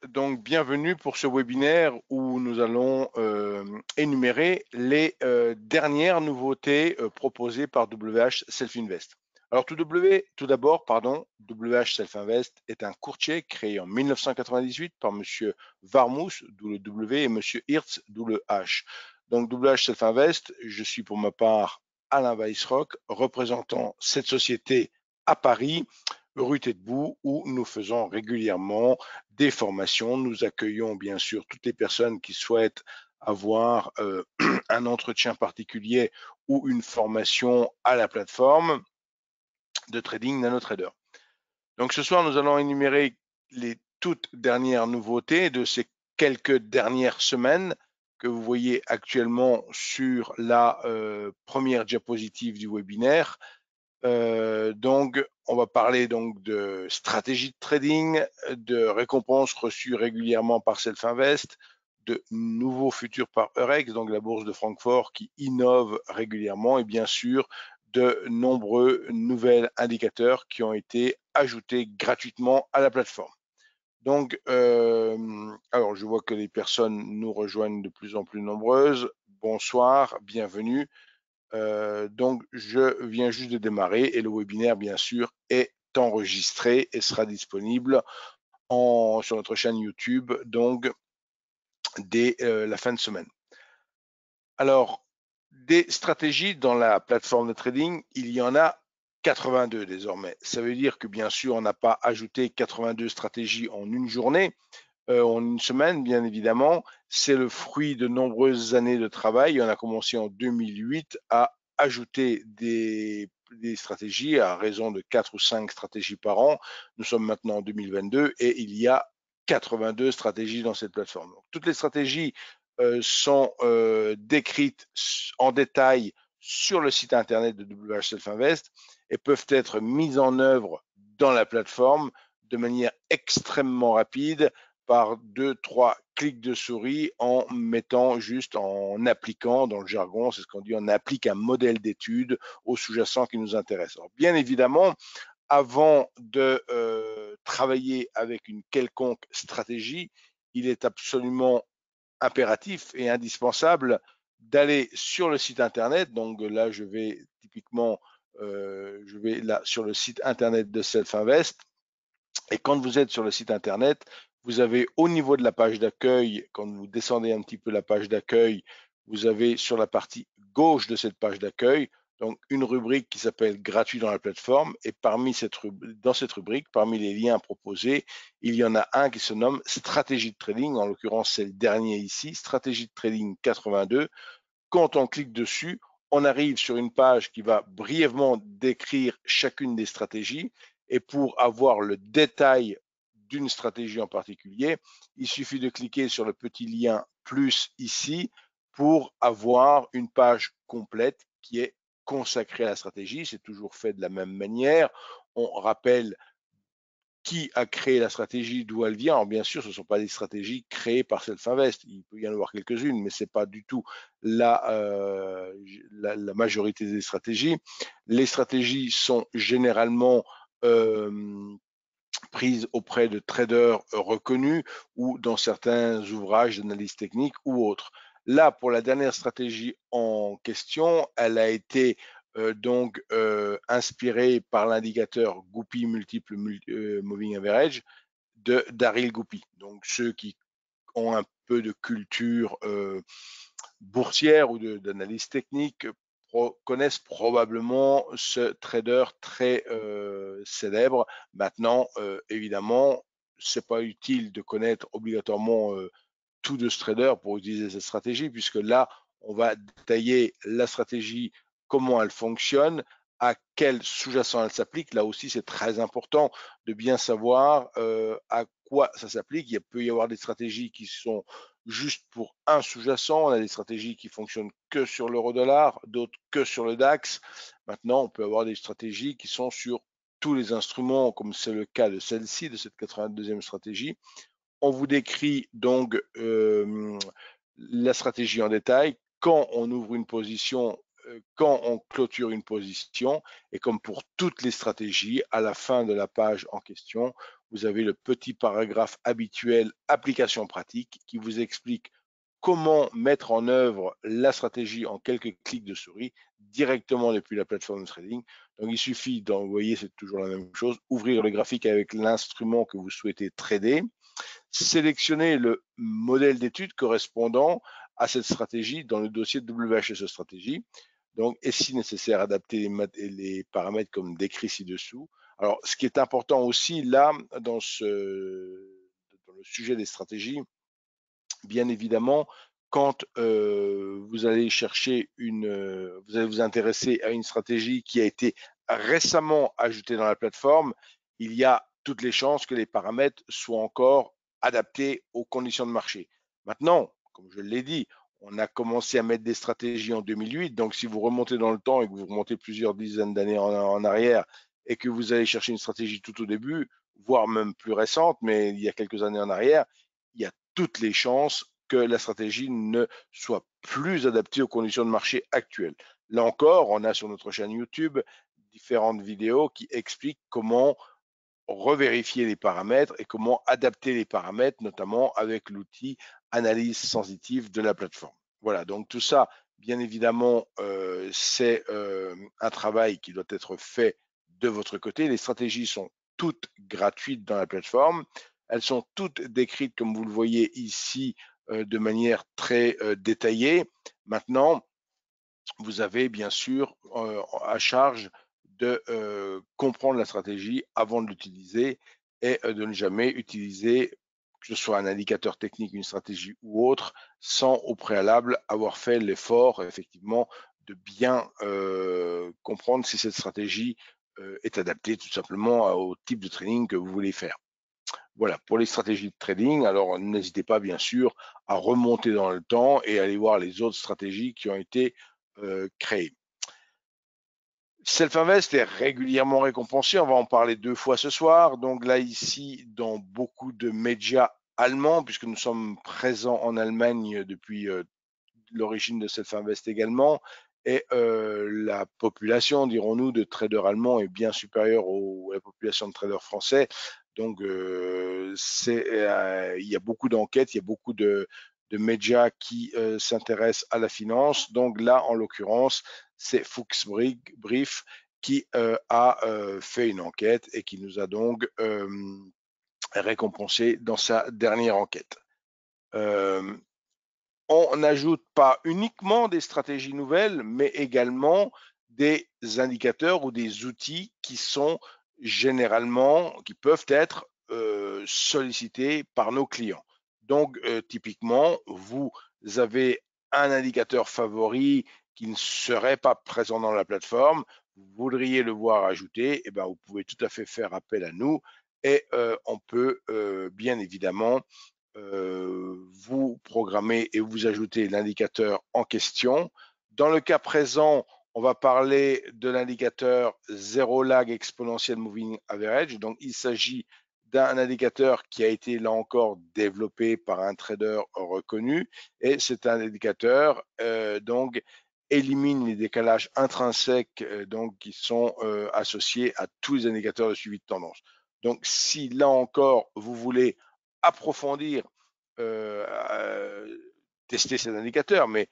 donc bienvenue pour ce webinaire où nous allons énumérer les dernières nouveautés proposées par WH Self Invest. Alors tout d'abord, WH Self Invest est un courtier créé en 1998 par Monsieur Varmouth, d'où le W, et Monsieur Hirtz, d'où le H. Donc WH Self Invest, je suis pour ma part Alain Weissrock, représentant cette société à Paris, rue Taitbout, où nous faisons régulièrement des formations. Nous accueillons bien sûr toutes les personnes qui souhaitent avoir un entretien particulier ou une formation à la plateforme de trading NanoTrader. Donc ce soir, nous allons énumérer les toutes dernières nouveautés de ces quelques dernières semaines que vous voyez actuellement sur la première diapositive du webinaire. Donc, on va parler donc de stratégie de trading, de récompenses reçues régulièrement par Self Invest, de nouveaux futurs par Eurex, donc la bourse de Francfort qui innove régulièrement, et bien sûr de nombreux nouveaux indicateurs qui ont été ajoutés gratuitement à la plateforme. Donc, alors je vois que les personnes nous rejoignent de plus en plus nombreuses. Bonsoir, bienvenue. Donc, je viens juste de démarrer et le webinaire, bien sûr, est enregistré et sera disponible sur notre chaîne YouTube, donc, dès la fin de semaine. Alors, des stratégies dans la plateforme de trading, il y en a 82 désormais. Ça veut dire que, bien sûr, on n'a pas ajouté 82 stratégies en une journée, en une semaine, bien évidemment. C'est le fruit de nombreuses années de travail. On a commencé en 2008 à ajouter des stratégies à raison de 4 ou 5 stratégies par an. Nous sommes maintenant en 2022 et il y a 82 stratégies dans cette plateforme. Donc, toutes les stratégies sont décrites en détail sur le site internet de WH Self Invest et peuvent être mises en œuvre dans la plateforme de manière extrêmement rapide par 2-3 clics de souris en appliquant, dans le jargon, c'est ce qu'on dit, on applique un modèle d'étude au sous-jacent qui nous intéresse. Alors, bien évidemment, avant de travailler avec une quelconque stratégie, il est absolument impératif et indispensable d'aller sur le site internet. Donc là, je vais typiquement, là sur le site internet de Self Invest. Et quand vous êtes sur le site internet, vous avez au niveau de la page d'accueil, quand vous descendez un petit peu la page d'accueil, vous avez sur la partie gauche de cette page d'accueil, donc une rubrique qui s'appelle gratuit dans la plateforme. Et dans cette rubrique, parmi les liens proposés, il y en a un qui se nomme stratégie de trading. En l'occurrence, c'est le dernier ici, stratégie de trading 82. Quand on clique dessus, on arrive sur une page qui va brièvement décrire chacune des stratégies. Et pour avoir le détail d'une stratégie en particulier, il suffit de cliquer sur le petit lien plus ici pour avoir une page complète qui est consacrée à la stratégie. C'est toujours fait de la même manière. On rappelle qui a créé la stratégie, d'où elle vient. Alors bien sûr, ce ne sont pas des stratégies créées par Self Invest. Il peut y en avoir quelques-unes, mais ce n'est pas du tout la majorité des stratégies. Les stratégies sont généralement prises auprès de traders reconnus ou dans certains ouvrages d'analyse technique ou autres. Là, pour la dernière stratégie en question, elle a été inspirée par l'indicateur Goupy Multiple Moving Average de Daryl Goupy. Donc ceux qui ont un peu de culture boursière ou d'analyse technique connaissent probablement ce trader très célèbre. Maintenant, évidemment, c'est pas utile de connaître obligatoirement tout de ce trader pour utiliser cette stratégie, puisque là, on va détailler la stratégie, comment elle fonctionne, à quel sous-jacent elle s'applique. Là aussi, c'est très important de bien savoir à quoi ça s'applique. Il peut y avoir des stratégies qui sont juste pour un sous-jacent. On a des stratégies qui fonctionnent que sur l'euro-dollar, d'autres que sur le DAX. Maintenant, on peut avoir des stratégies qui sont sur tous les instruments, comme c'est le cas de celle-ci, de cette 82e stratégie. On vous décrit donc la stratégie en détail. Quand on ouvre une position, quand on clôture une position, et comme pour toutes les stratégies, à la fin de la page en question, vous avez le petit paragraphe habituel application pratique qui vous explique comment mettre en œuvre la stratégie en quelques clics de souris directement depuis la plateforme de trading. Donc, il suffit d'envoyer, c'est toujours la même chose, ouvrir le graphique avec l'instrument que vous souhaitez trader, sélectionner le modèle d'étude correspondant à cette stratégie dans le dossier WHSE stratégie. Donc, et si nécessaire, adapter les paramètres comme décrit ci-dessous. Alors, ce qui est important aussi là, dans le sujet des stratégies, bien évidemment, quand vous allez chercher vous allez vous intéresser à une stratégie qui a été récemment ajoutée dans la plateforme, il y a toutes les chances que les paramètres soient encore adaptés aux conditions de marché. Maintenant, comme je l'ai dit, on a commencé à mettre des stratégies en 2008, donc si vous remontez dans le temps et que vous remontez plusieurs dizaines d'années en arrière et que vous allez chercher une stratégie tout au début, voire même plus récente, mais il y a quelques années en arrière, il y a toutes les chances que la stratégie ne soit plus adaptée aux conditions de marché actuelles. Là encore, on a sur notre chaîne YouTube différentes vidéos qui expliquent comment revérifier les paramètres et comment adapter les paramètres, notamment avec l'outil analyse sensitive de la plateforme. Voilà, donc tout ça, bien évidemment, c'est un travail qui doit être fait de votre côté. Les stratégies sont toutes gratuites dans la plateforme. Elles sont toutes décrites, comme vous le voyez ici, de manière très détaillée. Maintenant, vous avez bien sûr à charge de comprendre la stratégie avant de l'utiliser et de ne jamais utiliser, que ce soit un indicateur technique, une stratégie ou autre, sans au préalable avoir fait l'effort effectivement de bien comprendre si cette stratégie est adaptée tout simplement au type de trading que vous voulez faire. Voilà, pour les stratégies de trading, alors n'hésitez pas bien sûr à remonter dans le temps et aller voir les autres stratégies qui ont été créées. Self-Invest est régulièrement récompensé, on va en parler 2 fois ce soir. Donc là, ici, dans beaucoup de médias allemands, puisque nous sommes présents en Allemagne depuis l'origine de Self-Invest également, et la population, dirons-nous, de traders allemands est bien supérieure à la population de traders français. Donc, il y a beaucoup d'enquêtes, il y a beaucoup de médias qui s'intéressent à la finance. Donc là, en l'occurrence, c'est Fuchs Brief qui a fait une enquête et qui nous a donc récompensé dans sa dernière enquête. On n'ajoute pas uniquement des stratégies nouvelles, mais également des indicateurs ou des outils qui sont généralement, qui peuvent être sollicités par nos clients. Donc, typiquement, vous avez un indicateur favori qui ne serait pas présent dans la plateforme, vous voudriez le voir ajouté, et bien, vous pouvez tout à fait faire appel à nous et on peut bien évidemment vous programmez et vous ajoutez l'indicateur en question. Dans le cas présent, on va parler de l'indicateur Zero Lag Exponential Moving Average. Donc, il s'agit d'un indicateur qui a été là encore développé par un trader reconnu et c'est un indicateur donc élimine les décalages intrinsèques donc qui sont associés à tous les indicateurs de suivi de tendance. Donc, si là encore vous voulez approfondir, tester cet indicateur, mais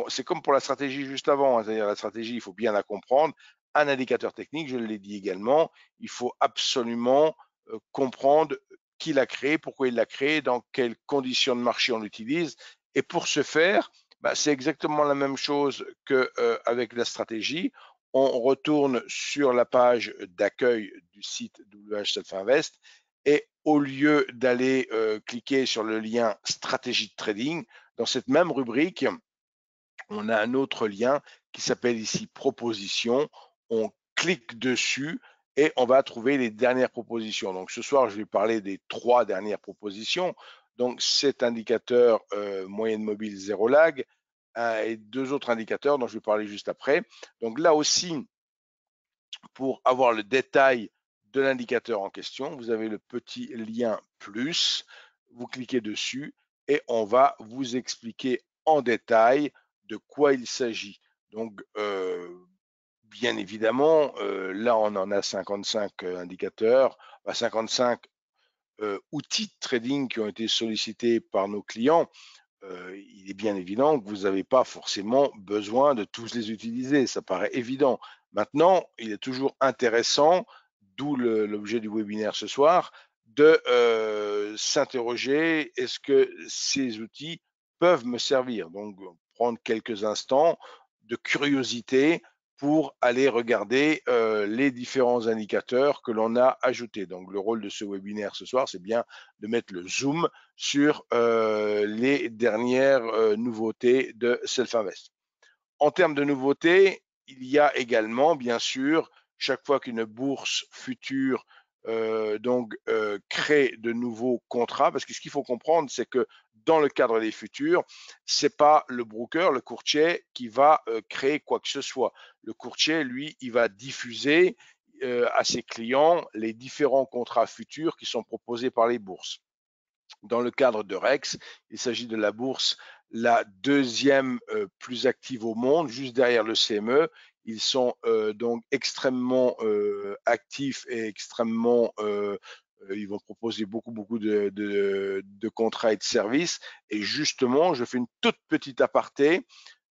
c'est comme pour la stratégie juste avant, hein, c'est-à-dire la stratégie, il faut bien la comprendre. Un indicateur technique, je l'ai dit également, il faut absolument comprendre qui l'a créé, pourquoi il l'a créé, dans quelles conditions de marché on l'utilise. Et pour ce faire, c'est exactement la même chose qu'avec la stratégie. On retourne sur la page d'accueil du site WH Self-Invest et au lieu d'aller cliquer sur le lien stratégie de trading, dans cette même rubrique, on a un autre lien qui s'appelle ici propositions. On clique dessus et on va trouver les dernières propositions. Donc ce soir, je vais parler des 3 dernières propositions. Donc cet indicateur moyenne mobile zéro lag et 2 autres indicateurs dont je vais parler juste après. Donc là aussi, pour avoir le détail de l'indicateur en question, vous avez le petit lien plus, vous cliquez dessus et on va vous expliquer en détail de quoi il s'agit. Donc, bien évidemment, là, on en a 55 indicateurs, 55 outils de trading qui ont été sollicités par nos clients. Il est bien évident que vous n'avez pas forcément besoin de tous les utiliser, ça paraît évident. Maintenant, il est toujours intéressant, d'où l'objet du webinaire ce soir, de s'interroger, est-ce que ces outils peuvent me servir? Donc, prendre quelques instants de curiosité pour aller regarder les différents indicateurs que l'on a ajoutés. Donc, le rôle de ce webinaire ce soir, c'est bien de mettre le zoom sur les dernières nouveautés de Self-Invest. En termes de nouveautés, il y a également, bien sûr, chaque fois qu'une bourse future crée de nouveaux contrats, parce que ce qu'il faut comprendre, c'est que dans le cadre des futurs, c'est pas le broker, le courtier qui va créer quoi que ce soit. Le courtier, lui, il va diffuser à ses clients les différents contrats futurs qui sont proposés par les bourses. Dans le cadre de Rex, il s'agit de la bourse la deuxième plus active au monde, juste derrière le CME. Ils sont donc extrêmement actifs et extrêmement ils vont proposer beaucoup de contrats et de services. Et justement, je fais une toute petite aparté.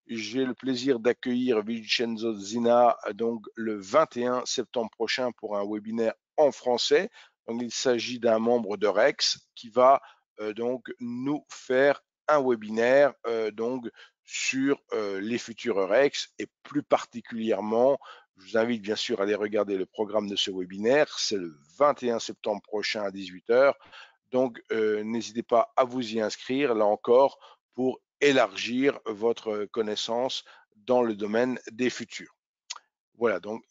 J'ai le plaisir d'accueillir Vincenzo Zina donc le 21 septembre prochain pour un webinaire en français. Donc, il s'agit d'un membre de Rex qui va donc nous faire un webinaire donc sur les futurs Rex et plus particulièrement, je vous invite bien sûr à aller regarder le programme de ce webinaire. C'est le 21 septembre prochain à 18 h. Donc, n'hésitez pas à vous y inscrire, là encore, pour élargir votre connaissance dans le domaine des futurs. Voilà, donc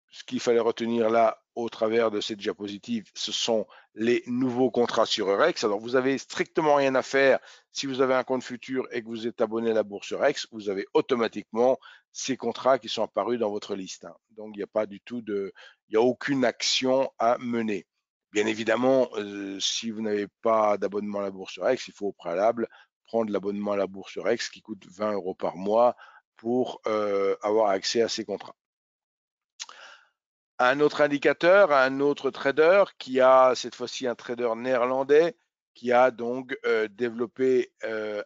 ce qu'il fallait retenir là au travers de cette diapositive, ce sont les nouveaux contrats sur Eurex. Alors, vous avez strictement rien à faire si vous avez un compte futur et que vous êtes abonné à la bourse Eurex, vous avez automatiquement ces contrats qui sont apparus dans votre liste. Donc, il n'y a pas du tout il n'y a aucune action à mener. Bien évidemment, si vous n'avez pas d'abonnement à la bourse Eurex, il faut au préalable prendre l'abonnement à la bourse Eurex qui coûte 20 € par mois pour avoir accès à ces contrats. Un autre indicateur, un autre trader qui a cette fois-ci un trader néerlandais qui a donc développé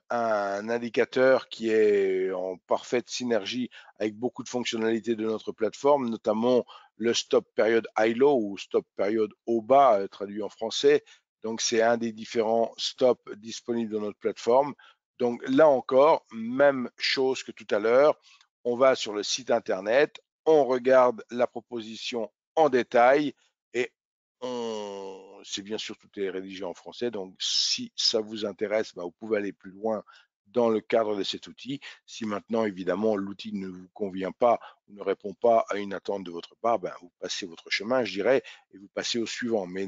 un indicateur qui est en parfaite synergie avec beaucoup de fonctionnalités de notre plateforme, notamment le stop période high low ou stop période haut bas traduit en français. Donc c'est un des différents stops disponibles dans notre plateforme. Donc là encore, même chose que tout à l'heure, on va sur le site internet, on regarde la proposition en détail et c'est bien sûr tout est rédigé en français. Donc, si ça vous intéresse, vous pouvez aller plus loin dans le cadre de cet outil. Si maintenant, évidemment, l'outil ne vous convient pas ou ne répond pas à une attente de votre part, vous passez votre chemin, je dirais, et vous passez au suivant. Mais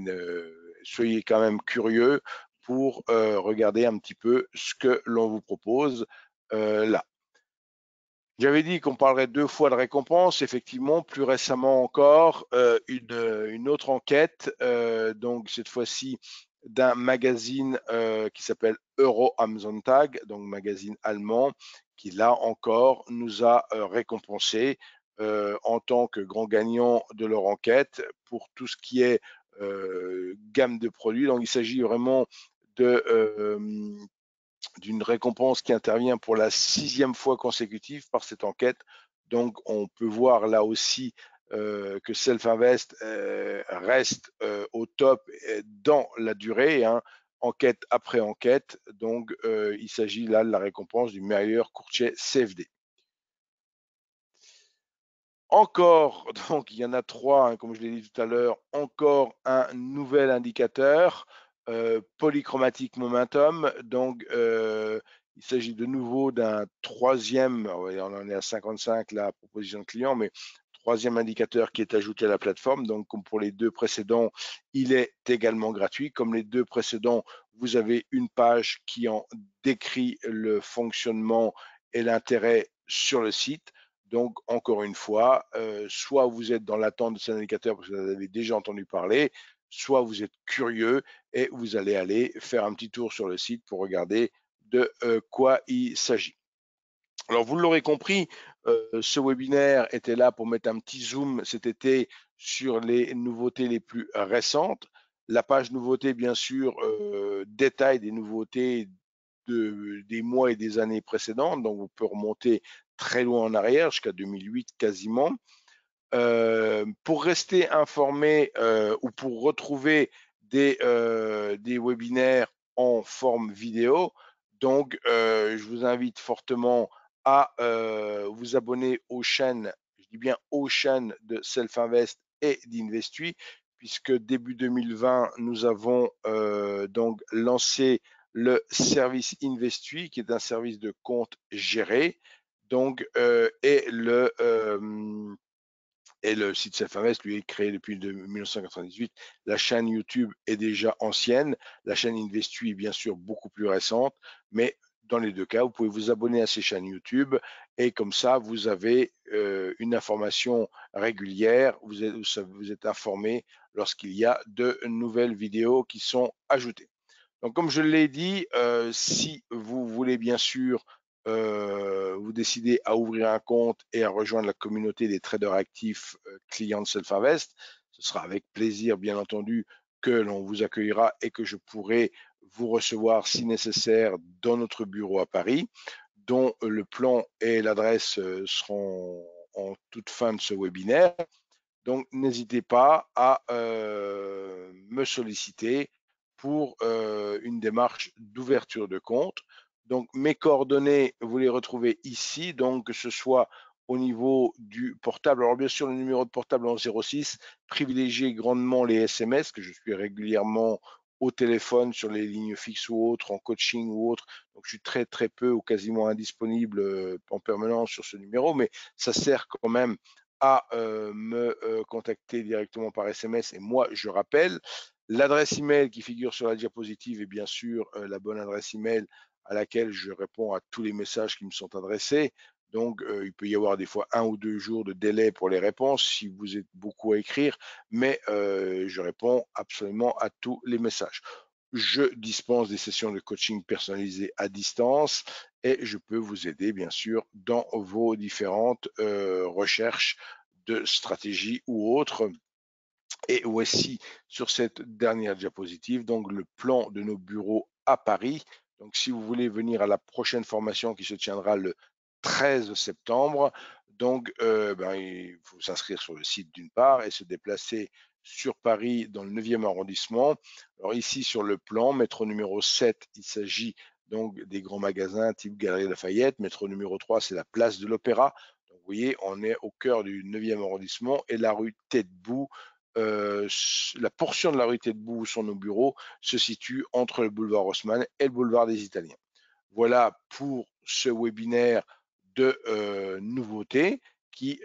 soyez quand même curieux pour regarder un petit peu ce que l'on vous propose là. J'avais dit qu'on parlerait 2 fois de récompense. Effectivement, plus récemment encore, une autre enquête, donc cette fois-ci d'un magazine qui s'appelle Euro am Sonntag, donc magazine allemand, qui là encore nous a récompensé en tant que grand gagnant de leur enquête pour tout ce qui est gamme de produits. Donc il s'agit vraiment d'une récompense qui intervient pour la 6e fois consécutive par cette enquête. Donc, on peut voir là aussi que Self-Invest reste au top dans la durée, enquête après enquête. Donc, il s'agit là de la récompense du meilleur courtier CFD. Encore, donc il y en a 3, comme je l'ai dit tout à l'heure, encore un nouvel indicateur, polychromatique momentum. Donc, il s'agit de nouveau d'un troisième, on en est à 55 la proposition de client, mais troisième indicateur qui est ajouté à la plateforme. Donc, comme pour les 2 précédents, il est également gratuit. Comme les 2 précédents, vous avez une page qui en décrit le fonctionnement et l'intérêt sur le site. Donc, encore une fois, soit vous êtes dans l'attente de cet indicateur parce que vous en avez déjà entendu parler, soit vous êtes curieux et vous allez aller faire un petit tour sur le site pour regarder de quoi il s'agit. Alors, vous l'aurez compris, Ce webinaire était là pour mettre un petit zoom cet été sur les nouveautés les plus récentes. La page nouveautés, bien sûr, détaille des nouveautés des mois et des années précédentes, donc vous pouvez remonter très loin en arrière, jusqu'à 2008 quasiment. Pour rester informé ou pour retrouver des webinaires en forme vidéo, donc je vous invite fortement à vous abonner aux chaînes, je dis bien aux chaînes de Self-Invest et d'Investui, puisque début 2020, nous avons donc lancé le service Investui, qui est un service de compte géré, donc et le site Self-Invest, lui, est créé depuis 1998. La chaîne YouTube est déjà ancienne. La chaîne Investui est bien sûr beaucoup plus récente. Mais dans les deux cas, vous pouvez vous abonner à ces chaînes YouTube et comme ça, vous avez une information régulière. Vous êtes informé lorsqu'il y a de nouvelles vidéos qui sont ajoutées. Donc, comme je l'ai dit, si vous voulez bien sûr vous décider à ouvrir un compte et à rejoindre la communauté des traders actifs clients de Self-Invest, ce sera avec plaisir, bien entendu, que l'on vous accueillera et que je pourrai vous recevoir si nécessaire dans notre bureau à Paris, dont le plan et l'adresse seront en toute fin de ce webinaire. Donc, n'hésitez pas à me solliciter pour une démarche d'ouverture de compte. Donc, mes coordonnées, vous les retrouvez ici, donc que ce soit au niveau du portable. Alors, bien sûr, le numéro de portable en 06, privilégiez grandement les SMS, que je suis régulièrement au téléphone sur les lignes fixes ou autres, en coaching ou autre. Donc, je suis très, très peu ou quasiment indisponible en permanence sur ce numéro, mais ça sert quand même à me contacter directement par SMS et moi je rappelle. L'adresse email qui figure sur la diapositive est bien sûr la bonne adresse email à laquelle je réponds à tous les messages qui me sont adressés. Donc il peut y avoir des fois 1 ou 2 jours de délai pour les réponses si vous êtes beaucoup à écrire, mais je réponds absolument à tous les messages. Je dispense des sessions de coaching personnalisées à distance et je peux vous aider bien sûr dans vos différentes recherches de stratégie ou autres. Et voici sur cette dernière diapositive donc le plan de nos bureaux à Paris. Donc si vous voulez venir à la prochaine formation qui se tiendra le 13 septembre, donc il faut s'inscrire sur le site d'une part et se déplacer sur Paris dans le 9e arrondissement. Alors ici sur le plan, métro numéro 7, il s'agit donc des grands magasins type Galerie Lafayette. Métro numéro 3, c'est la place de l'Opéra. Donc vous voyez, on est au cœur du 9e arrondissement et la rue Tête-Bout, la portion de la rue Tête-Bout où sont nos bureaux se situe entre le boulevard Haussmann et le boulevard des Italiens. Voilà pour ce webinaire de nouveautés qui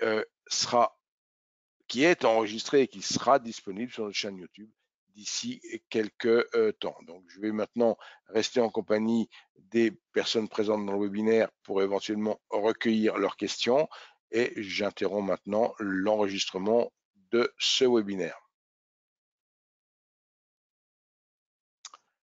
qui est enregistré et qui sera disponible sur notre chaîne YouTube d'ici quelques temps. Donc, je vais maintenant rester en compagnie des personnes présentes dans le webinaire pour éventuellement recueillir leurs questions et j'interromps maintenant l'enregistrement de ce webinaire.